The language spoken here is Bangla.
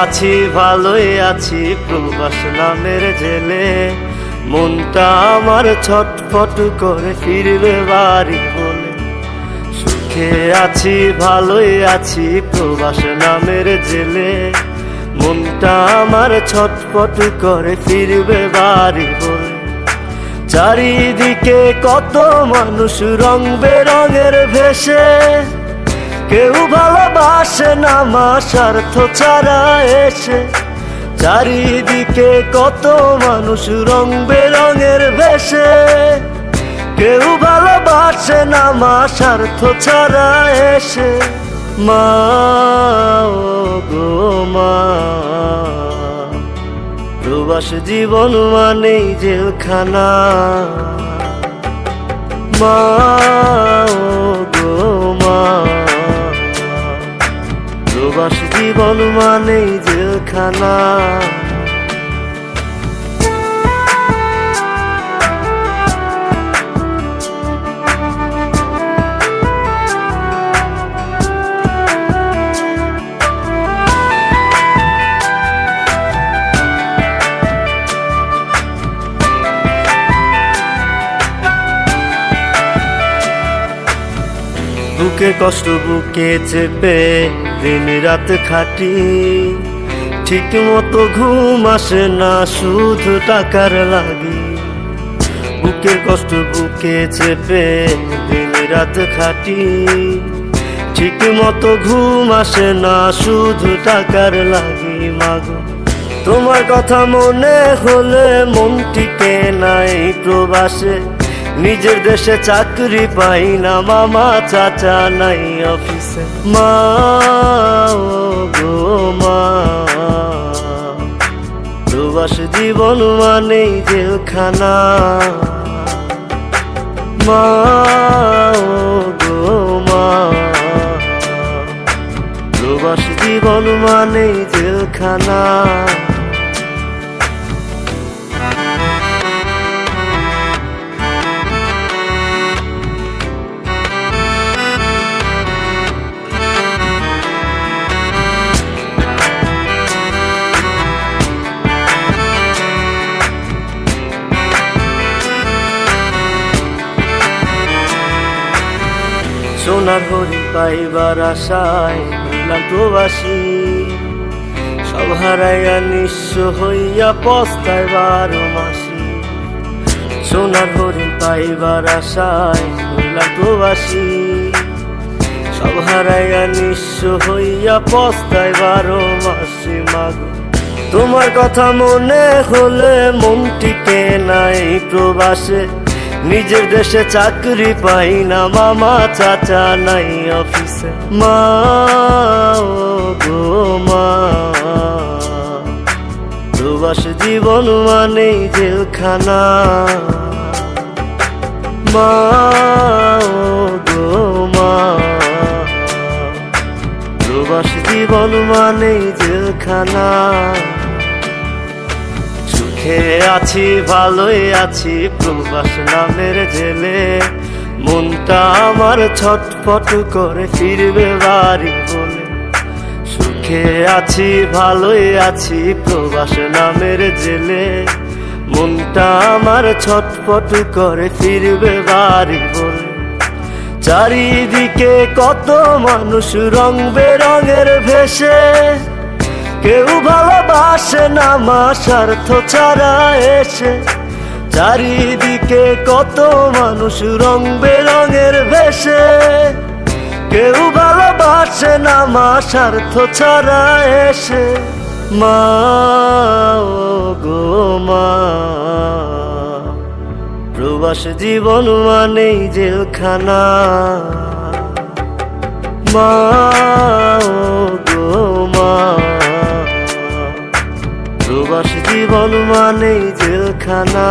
আছি ভালোই আছি প্রবাস নামের জেলে, মনটা আমার ছটফট করে ফিরবে বাড়ি বলে। সুখে আছি ভালোই আছি প্রবাস নামের জেলে, মনটা আমার ছটফট করে ফিরবে বাড়ি বলে। চারিদিকে কত মানুষ রং বেরঙের ভেসে, কেউ ভালোবাসে না মা স্বার্থ ছাড়া এসে। চারিদিকে কত মানুষ রং বেরঙের ভেসে, কেউ ভালোবাসে না মা স্বার্থ ছাড়া এসে। মা ও গো মা, প্রবাস জীবন মানেই জেলখানা। মা ও গো মা, প্রবাস জীবন মানেই জেলখানা। বুকে কষ্ট বুকে চেপে দিন রাত খাটি, ঠিক মতো ঘুম আসে না শুধু টাকার লাগি। বুকের কষ্ট বুকে চেপে দিন রাত খাটি, ঠিক মতো ঘুম আসে না শুধু টাকার লাগি। মাগো তোমার কথা মনে হলে মন টিকে নাই প্রবাসে, নিজের দেশে চাকরি পাই না মামা চাচা নাই অফিসে। মা ও গো মা, প্রবাস জীবন মানেই জেলখানা। মা ও গো মা, প্রবাস জীবন মানেই জেলখানা। সোনার হরিণ পাইবার আশায় হইলাম প্রবাসী, সব হারাইয়া নিঃস্ব হইয়া পস্তায় 12 মাসি। সোনার হরিণ পাইবার আশায় হইলাম প্রবাসী, সব হারাইয়া নিঃস্ব হইয়া পস্তায় 12 মাসি। মাগো তোমার কথা মনে হলে মন টিকে নাই প্রবাসে, নিজের দেশে চাকরি পাই না মামা চাচা নাই অফিসে। মা ও গো মা, প্রবাস জীবন মানেই জেলখানা। মা ও গো মা, প্রবাস জীবন মানেই জেলখানা। সুখে আছি ভালোই আছি প্রবাস নামের জেলে, মনটা আমার ছটফট করে ফিরবে বাড়ি বলে। সুখে আছি ভালোই আছি প্রবাস নামের জেলে, মনটা আমার ছটফট করে ফিরবে বাড়ি বলে। চারিদিকে কত মানুষ রং বেরঙের ভেসে, কেউ ভালোবাসে না মা স্বার্থ ছাড়া এসে। চারিদিকে কত মানুষ রং বেরঙের ভেসে, কেউ ভালোবাসে না মা স্বার্থ ছাড়া এসে। মা ও গো মা, প্রবাস জীবন মানেই জেলখানা। মা ও গো মা, প্রবাস জীবন মানেই জেলখানা।